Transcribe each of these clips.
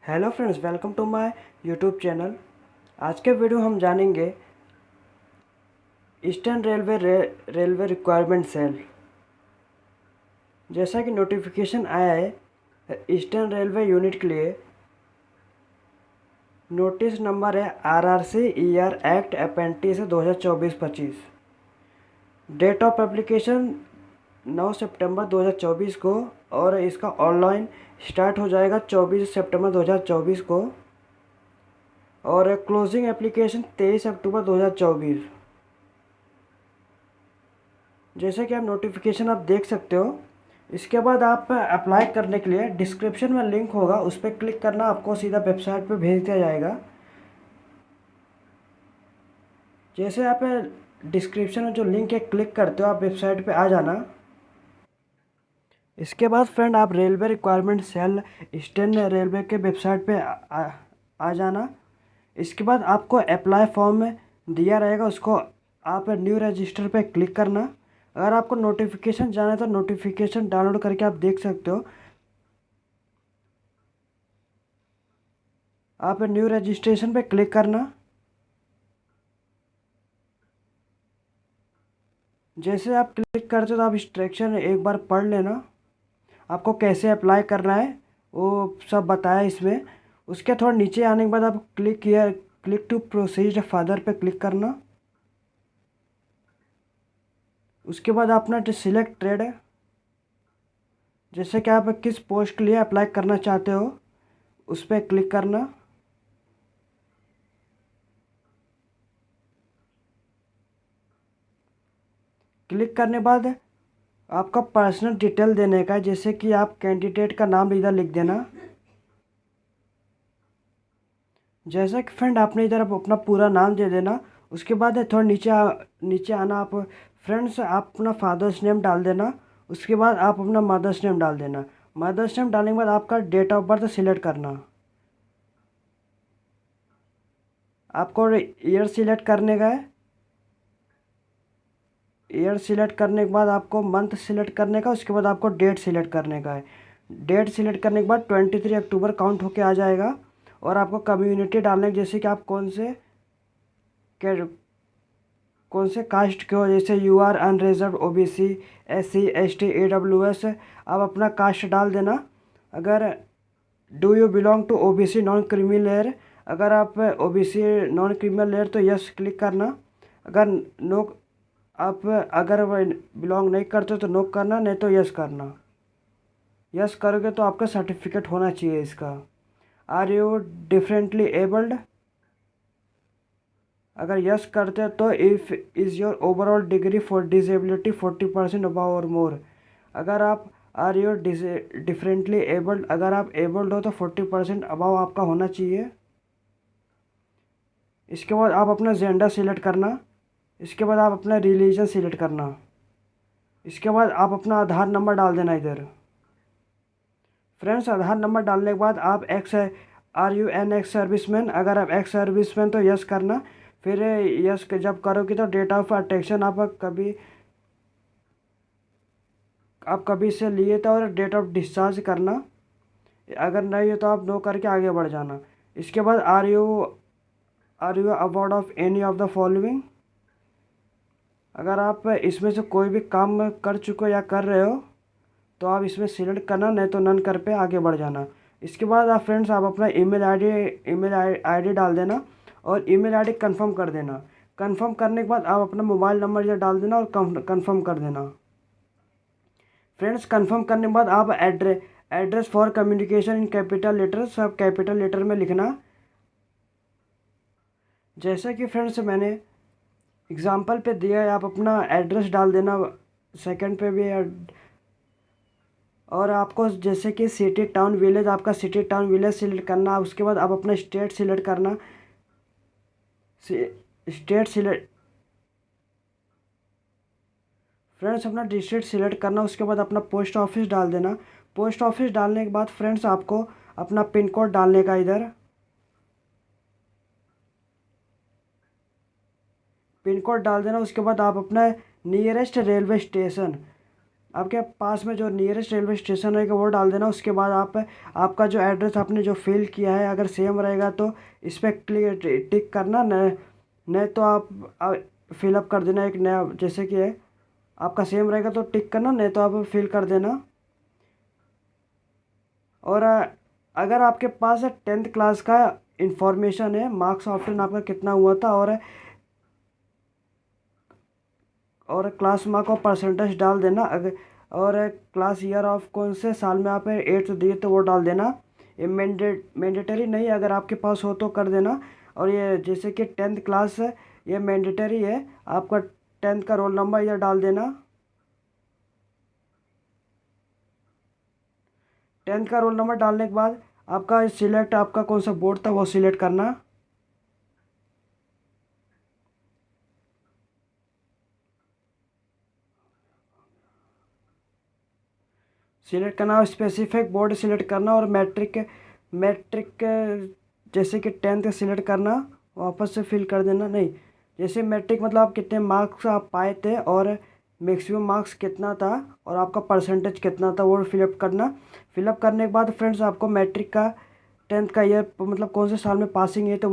Hello friends, welcome to my YouTube channel. आज के video हम जानेंगे ईस्टर्न रेलवे रिक्वायरमेंट सेल। जैसा कि नोटिफिकेशन आया है ईस्टर्न रेलवे यूनिट के लिए। नोटिस नंबर है RRC-ER act apprentice 2024-25। Date of application 9 सितंबर 2024 को, और इसका ऑनलाइन स्टार्ट हो जाएगा 24 सितंबर 2024 को, और क्लोजिंग एप्लीकेशन 23 अक्टूबर 2024। जैसे कि आप नोटिफिकेशन आप देख सकते हो। इसके बाद आप अप्लाई करने के लिए डिस्क्रिप्शन में लिंक होगा, उस पर क्लिक करना, आपको सीधा वेबसाइट पे भेज दिया जाएगा। जैसे आप डिस्क्रिप्शन में जो लिंक है क्लिक करते हो, आप वेबसाइट पे आ जाना। इसके बाद फ्रेंड आप railway requirement cell eastern railway के वेबसाइट पे आ जाना। इसके बाद आपको अप्लाई फॉर्म दिया रहेगा, उसको आप न्यू रजिस्टर पे क्लिक करना। अगर आपको नोटिफिकेशन जाना है तो नोटिफिकेशन डाउनलोड करके आप देख सकते हो। आप न्यू रजिस्ट्रेशन पे क्लिक करना। जैसे आप क्लिक करते हो तो आप इंस्ट्रक्शन एक बार पढ़ लेना, आपको कैसे अप्लाई करना है वो सब बताया इसमें। उसके थोड़ा नीचे आने के बाद आप क्लिक टू प्रोसीड फर्दर पे क्लिक करना। उसके बाद अपना सिलेक्ट ट्रेड है, जैसे कि आप किस पोस्ट के लिए अप्लाई करना चाहते हो उस पर क्लिक करना। क्लिक करने बाद आपका पर्सनल डिटेल देने का है, जैसे कि आप कैंडिडेट का नाम इधर लिख देना। जैसा कि फ्रेंड आपने इधर अपना पूरा नाम दे देना। उसके बाद थोड़ा नीचे आना। आप फ्रेंड्स आप अपना फादर्स नेम डाल देना। उसके बाद आप अपना मदर्स नेम डाल देना। मदर्स नेम डालने के बाद आपका डेट ऑफ बर्थ सिलेक्ट करना। आपको ईयर सिलेक्ट करने का है। ईयर सिलेक्ट करने के बाद आपको मंथ सिलेक्ट करने का, उसके बाद आपको डेट सिलेक्ट करने का है। डेट सिलेक्ट करने के बाद 23 अक्टूबर काउंट होके आ जाएगा। और आपको कम्युनिटी डालने की, जैसे कि आप कौन से कास्ट के हो, जैसे UR unreserve, OBC, SC ST AWS, आप अपना कास्ट डाल देना। अगर do you belong to OBC non creamy layer, अगर आप OBC नॉन क्रीमी लेयर तो यस क्लिक करना। अगर नो आप अगर बिलोंग नहीं करते तो नो करना, नहीं तो यस करना। यस करोगे तो आपका सर्टिफिकेट होना चाहिए इसका। आर यू डिफरेंटली एबल्ड, अगर यस करते हैं तो if is your overall degree for disability 40% above और मोर। अगर आप आर यू डिफरेंटली एबल्ड, अगर आप एबल्ड हो तो 40% अबाव आपका होना चाहिए। इसके बाद आप अपना जेंडर सिलेक्ट करना। इसके बाद आप अपना रिलीजन सिलेक्ट करना। इसके बाद आप अपना आधार नंबर डाल देना इधर। फ्रेंड्स आधार नंबर डालने के बाद आप एक्स सर्विसमैन, अगर आप एक्स सर्विसमैन तो यस करना। फिर यस जब करोगे तो डेट ऑफ अटेंशन आप कभी से लिए तो, और डेट ऑफ डिस्चार्ज करना। अगर नहीं हो तो आप नो करके आगे बढ़ जाना। इसके बाद are you award of any of the following, अगर आप इसमें से कोई भी काम कर चुके हो या कर रहे हो तो आप इसमें सिलेक्ट करना, नहीं तो नन कर पे आगे बढ़ जाना। इसके बाद आप फ्रेंड्स आप अपना ईमेल आईडी डाल देना, और ईमेल आईडी कंफर्म कर देना। कंफर्म करने के बाद आप अपना मोबाइल नंबर इधर डाल देना और कंफर्म कर देना। फ्रेंड्स कंफर्म करने के बाद आप address for communication in capital letter, सब कैपिटल लेटर में लिखना। जैसा कि फ्रेंड्स मैंने एग्जाम्पल पे दिया है, आप अपना एड्रेस डाल देना सेकंड पे भी। और आपको जैसे कि सिटी टाउन विलेज, आपका सिटी टाउन विलेज सिलेक्ट करना। उसके बाद आप अपना स्टेट सिलेक्ट करना। स्टेट सिलेक्ट फ्रेंड्स अपना डिस्ट्रिक्ट सिलेक्ट करना। उसके बाद अपना पोस्ट ऑफिस डाल देना। पोस्ट ऑफिस डालने के बाद फ्रेंड्स आपको अपना पिन कोड डालने का इधर। पिन कोड डाल देना। उसके बाद आप अपना नियरेस्ट रेलवे स्टेशन, आपके पास में जो नियरेस्ट रेलवे स्टेशन रहेगा वो डाल देना। उसके बाद आपका जो एड्रेस आपने जो फिल किया है अगर सेम रहेगा तो इस पर टिक करना, नहीं तो आप फिलअप कर देना एक नया, जैसे कि है आपका सेम रहेगा तो टिक करना, नहीं तो आप फिल कर देना। और अगर आपके पास 10th क्लास का इंफॉर्मेशन है, मार्क्स ऑप्शन आपका कितना हुआ था और क्लास मार्क और परसेंटेज डाल देना। अगर और क्लास ईयर ऑफ कौन से साल में आप 8th दिए तो वो डाल देना। ये मैंडेटरी नहीं, अगर आपके पास हो तो कर देना। और ये जैसे कि 10th क्लास है, ये मैंडेटरी है, आपका 10th का रोल नंबर ये डाल देना। 10th का रोल नंबर डालने के बाद आपका सिलेक्ट, आपका कौन सा बोर्ड था वो सिलेक्ट करना। सिलेक्ट करना और स्पेसिफिक बोर्ड सिलेक्ट करना। और मैट्रिक जैसे कि 10th सिलेक्ट करना, वापस से फिल कर देना। नहीं, जैसे मैट्रिक मतलब आप कितने मार्क्स आप पाए थे और मैक्सिमम मार्क्स कितना था और आपका परसेंटेज कितना था वो फिलअप करना। फिलअप करने के बाद फ्रेंड्स आपको मैट्रिक का 10th का ईयर मतलब कौन से साल में पासिंग है तो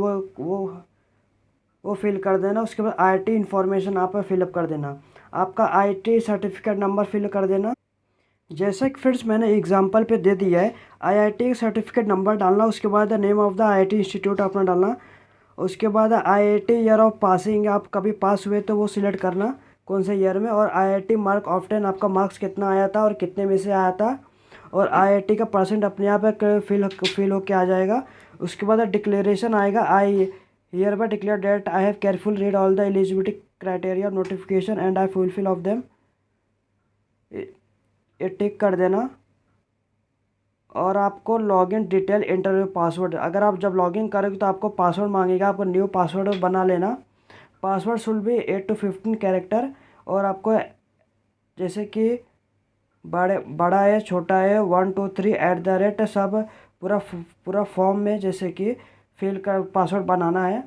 वो फिल कर देना। उसके बाद आईआईटी इन्फॉर्मेशन आप फिलअप कर देना, आपका आईआईटी सर्टिफिकेट नंबर फिल कर देना। जैसे कि फ्रेंड्स मैंने एग्जांपल पे दे दिया है, आईआईटी सर्टिफिकेट नंबर डालना, उसके बाद name of the IIT institute अपना डालना। उसके बाद आईआईटी ईयर ऑफ पासिंग, आप कभी पास हुए तो वो सिलेक्ट करना कौन से ईयर में। और आईआईटी मार्क ऑफ 10, आपका मार्क्स कितना आया था और कितने में से आया था। और आईआईटी का परसेंट अपने आप फिल होके आ जाएगा। उसके बाद डिक्लेरेशन आएगा, I hereby declare that I have careful read all the eligibility criteria notification and I fulfil of them, ये टिक कर देना। और आपको लॉगिन डिटेल इंटरव्यू पासवर्ड, अगर आप जब लॉगिन करोगे तो आपको पासवर्ड मांगेगा, आपको न्यू पासवर्ड बना लेना। Password should be 8 to 15 character. और आपको जैसे कि बड़ा है, छोटा है, 1 2 3 @ सब पूरा फॉर्म में जैसे कि फिल कर पासवर्ड बनाना है।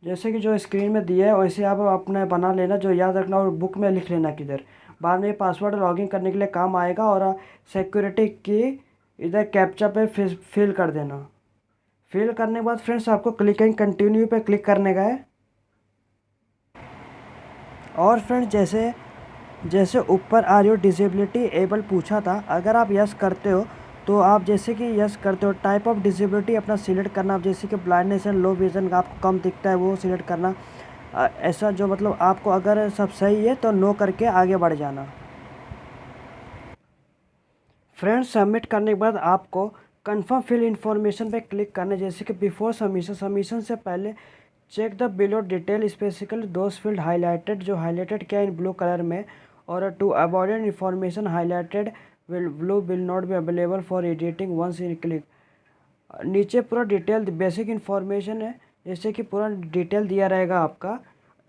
जैसे कि जो स्क्रीन में दिया है वैसे आप अपने बना लेना, जो याद रखना और बुक में लिख लेना किधर। बाद में पासवर्ड लॉगिन करने के लिए काम आएगा। और सिक्योरिटी की इधर कैप्चा पे फिल कर देना। फिल करने के बाद फ्रेंड्स आपको क्लिक एंड कंटिन्यू पे क्लिक करने का है। और फ्रेंड्स जैसे जैसे ऊपर आर योर डिसेबिलिटी एबल पूछा था, अगर आप यस करते हो तो आप जैसे कि यस करते हो टाइप ऑफ डिसेबिलिटी अपना सिलेक्ट करना। आप जैसे कि ब्लाइंडनेस एंड लो विजन आपको कम दिखता है वो सिलेक्ट करना। ऐसा जो मतलब आपको अगर सब सही है तो नो करके आगे बढ़ जाना। फ्रेंड्स सबमिट करने के बाद आपको कंफर्म फिल इन्फॉर्मेशन पे क्लिक करना है। जैसे कि बिफोर सबमिशन से पहले check the below detail specifically those field highlighted, जो हाईलाइटेड क्या इन ब्लू कलर में। और to avoid information highlighted blue will not be available for editing once in click. नीचे पूरा डिटेल बेसिक इन्फॉर्मेशन है, जैसे कि पूरा डिटेल दिया रहेगा आपका।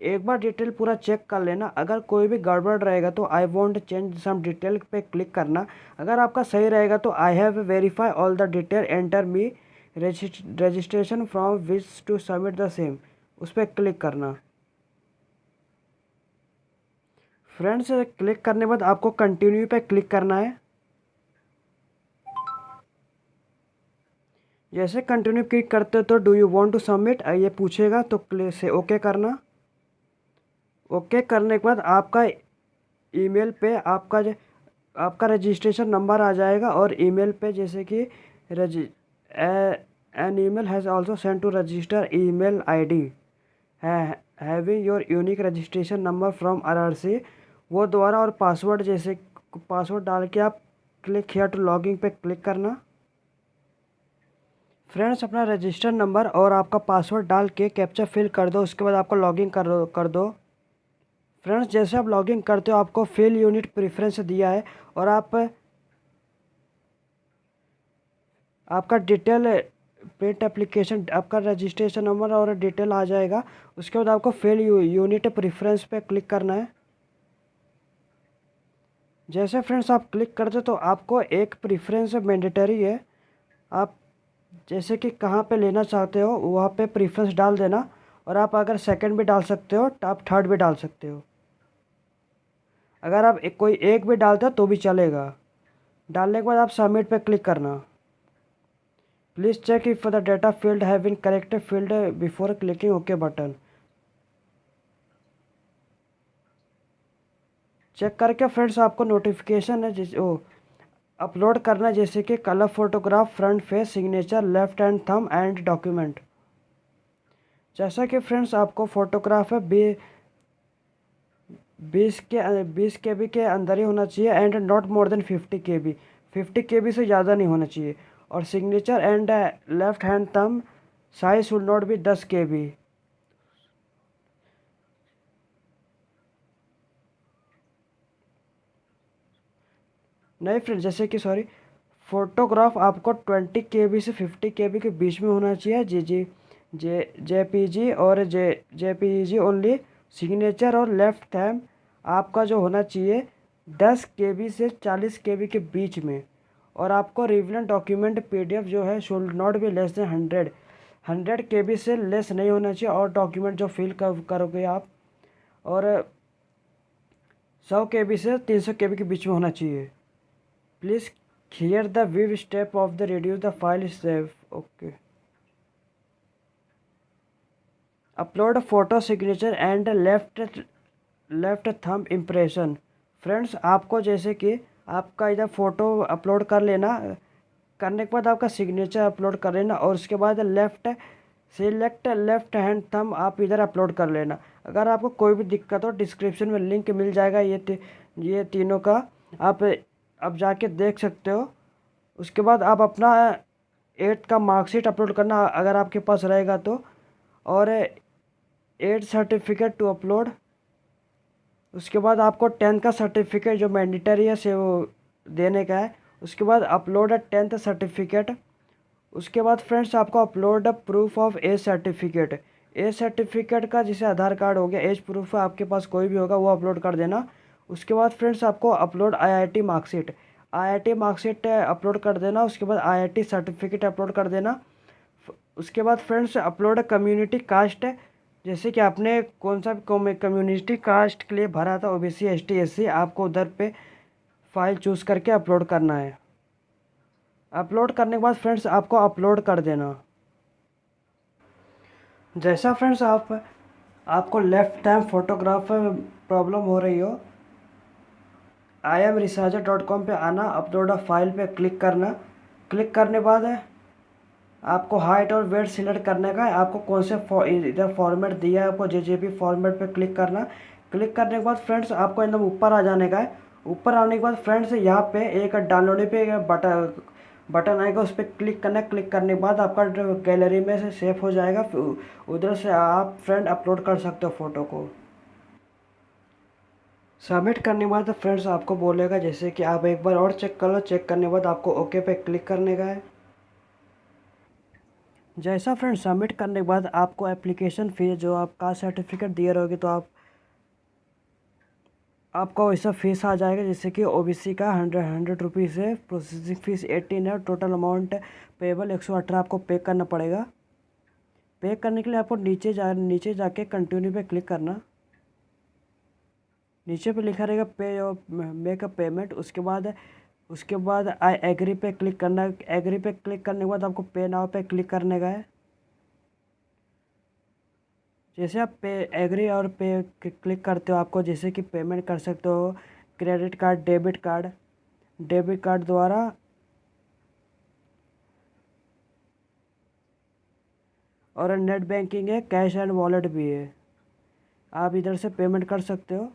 एक बार डिटेल पूरा चेक कर लेना, अगर कोई भी गड़बड़ रहेगा तो I want change some detail पे क्लिक करना। अगर आपका सही रहेगा तो I have verify all the detail enter me registration from which to submit the same, उस पर क्लिक करना। फ्रेंड्स क्लिक करने के बाद आपको कंटिन्यू पे क्लिक करना है। जैसे कंटिन्यू क्लिक करते हो तो do you want to submit ये पूछेगा, तो क्लिक से ओके करना। ओके करने के बाद आपका ईमेल पे आपका रजिस्ट्रेशन नंबर आ जाएगा। और ईमेल पे जैसे कि रजि an email has also send to register email ID having your unique registration number from RRC, वो द्वारा। और पासवर्ड जैसे पासवर्ड डाल के आप क्लिक हियर टू लॉगिंग पे क्लिक करना। फ्रेंड्स अपना रजिस्टर नंबर और आपका पासवर्ड डाल के कैप्चा फिल कर दो, उसके बाद आपको लॉगिन कर दो। फ्रेंड्स जैसे आप लॉगिन करते हो आपको फिल यूनिट प्रेफरेंस दिया है। और आपका डिटेल पेड एप्लीकेशन, आपका रजिस्ट्रेशन नंबर और डिटेल आ जाएगा। उसके बाद आपको फिल यूनिट प्रेफरेंस पे क्लिक करना है। जैसे फ्रेंड्स आप क्लिक करते तो आपको एक प्रेफरेंस मैंडेटरी है, आप जैसे कि कहाँ पे लेना चाहते हो वहाँ पे प्रेफरेंस डाल देना। और आप अगर सेकंड भी डाल सकते हो तो आप थर्ड भी डाल सकते हो। अगर आप कोई एक भी डालते हो तो भी चलेगा। डालने के बाद आप सबमिट पे क्लिक करना। Please check if the data field have been corrected field before clicking okay button. Check करके फ्रेंड्स आपको नोटिफिकेशन है जिस अपलोड करना, जैसे कि colour photograph, front face, signature, left hand thumb and document. जैसा कि फ्रेंड्स आपको फोटोग्राफ है 20 KB के अंदर ही होना चाहिए and not more than 50 KB। 50 KB से ज़्यादा नहीं होना चाहिए। और signature and left hand thumb size should not be 10 KB। नहीं फ्रेंड, जैसे कि सॉरी, फोटोग्राफ आपको 20 KB से 50 KB के बीच में होना चाहिए। JPG और JPG ओनली। सिग्नेचर और लेफ्ट थंब आपका जो होना चाहिए 10 KB से 40 KB के बीच में। और आपको रिविजन डॉक्यूमेंट PDF जो है should not be less than 100 KB से लेस नहीं होना चाहिए। और डॉक्यूमेंट जो फिल करोगे आप, और 100 KB से 300 KB के बीच में होना चाहिए। Please clear the view step of the reduce the file save. Okay. Upload photo, signature and left thumb impression. Friends आपको जैसे कि आपका इधर फ़ोटो अपलोड कर लेना, करने के बाद आपका सिग्नेचर अपलोड कर लेना, और उसके बाद सिलेक्ट लेफ्ट हैंड थंब आप इधर अपलोड कर लेना। अगर आपको कोई भी दिक्कत हो, डिस्क्रिप्शन में लिंक मिल जाएगा ये तीनों का, आप जाके देख सकते हो। उसके बाद आप अपना 8th का मार्कशीट अपलोड करना अगर आपके पास रहेगा तो, और 8th सर्टिफिकेट टू अपलोड। उसके बाद आपको 10th का सर्टिफिकेट जो मैंडेटरी है से वो देने का है। उसके बाद अपलोड 10th सर्टिफिकेट। उसके बाद फ्रेंड्स आपको upload proof of age certificate. Age certificate का जैसे आधार कार्ड हो गया, एज प्रूफ आपके पास कोई भी होगा वो अपलोड कर देना। उसके बाद फ्रेंड्स आपको upload IIT marksheet. IIT marksheet upload कर देना। उसके बाद IIT सर्टिफिकेट अपलोड कर देना। उसके बाद फ्रेंड्स अपलोड कम्युनिटी कास्ट, जैसे कि आपने कौन सा कम्युनिटी कास्ट के लिए भरा था, OBC ST SC, आपको उधर पे फाइल चूज़ करके अपलोड करना है। अपलोड करने के बाद फ्रेंड्स आपको अपलोड कर देना। जैसा फ्रेंड्स आपको लेफ्ट टाइम फोटोग्राफ प्रॉब्लम हो रही हो, IamResearcher.com पे आना, अपलोड अ फाइल पे क्लिक करना। क्लिक करने बाद आपको हाइट और वेट सिलेक्ट करने का है। आपको कौन से इधर फॉर्मेट दिया है, आपको JPG फॉर्मेट पे क्लिक करना। क्लिक करने के बाद फ्रेंड्स आपको एकदम ऊपर आ जाने का है। ऊपर आने के बाद फ्रेंड्स यहाँ पे एक डाउनलोड पे बटन आएगा, उस पर क्लिक करना। क्लिक करने के बाद आपका गैलरी में से सेव हो जाएगा। फिर उधर से आप फ्रेंड अपलोड कर सकते हो फ़ोटो को। सबमिट करने के बाद फ्रेंड्स आपको बोलेगा जैसे कि आप एक बार और चेक कर लो। चेक करने के बाद आपको ओके पे क्लिक करने का है। जैसा फ्रेंड्स सबमिट करने के बाद आपको एप्लीकेशन फ़ीस जो आप कास्ट सर्टिफिकेट दिए रहोगे तो आपका वैसा फीस आ जाएगा, जैसे कि OBC का 100 रुपीज़ है, प्रोसेसिंग फ़ीस 18 है, टोटल अमाउंट पेबल 118 आपको पे करना पड़ेगा। पे करने के लिए आपको नीचे जाके कंटिन्यू पे क्लिक करना। नीचे पे लिखा रहेगा पे और मेक अ पेमेंट। उसके बाद आई एग्री पे क्लिक करना। एग्री पे क्लिक करने के बाद आपको पे नाउ पे क्लिक करने का है। जैसे आप पे एग्री और पे क्लिक करते हो, आपको जैसे कि पेमेंट कर सकते हो क्रेडिट कार्ड, डेबिट कार्ड द्वारा, और नेट बैंकिंग है, कैश एंड वॉलेट भी है, आप इधर से पेमेंट कर सकते हो।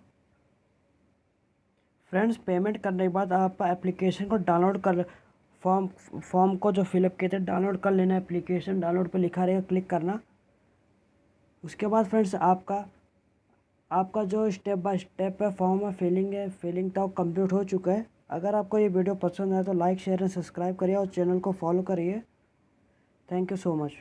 फ्रेंड्स पेमेंट करने के बाद आप एप्लीकेशन को डाउनलोड कर फॉर्म को जो फिलअप किए थे डाउनलोड कर लेना। एप्लीकेशन डाउनलोड पे लिखा रहेगा, क्लिक करना। उसके बाद फ्रेंड्स आपका जो स्टेप बाय स्टेप है फॉर्म है फिलिंग था वो कंप्लीट हो चुका है। अगर आपको ये वीडियो पसंद आए तो लाइक शेयर एंड सब्सक्राइब करिए और चैनल को फॉलो करिए। Thank you so much.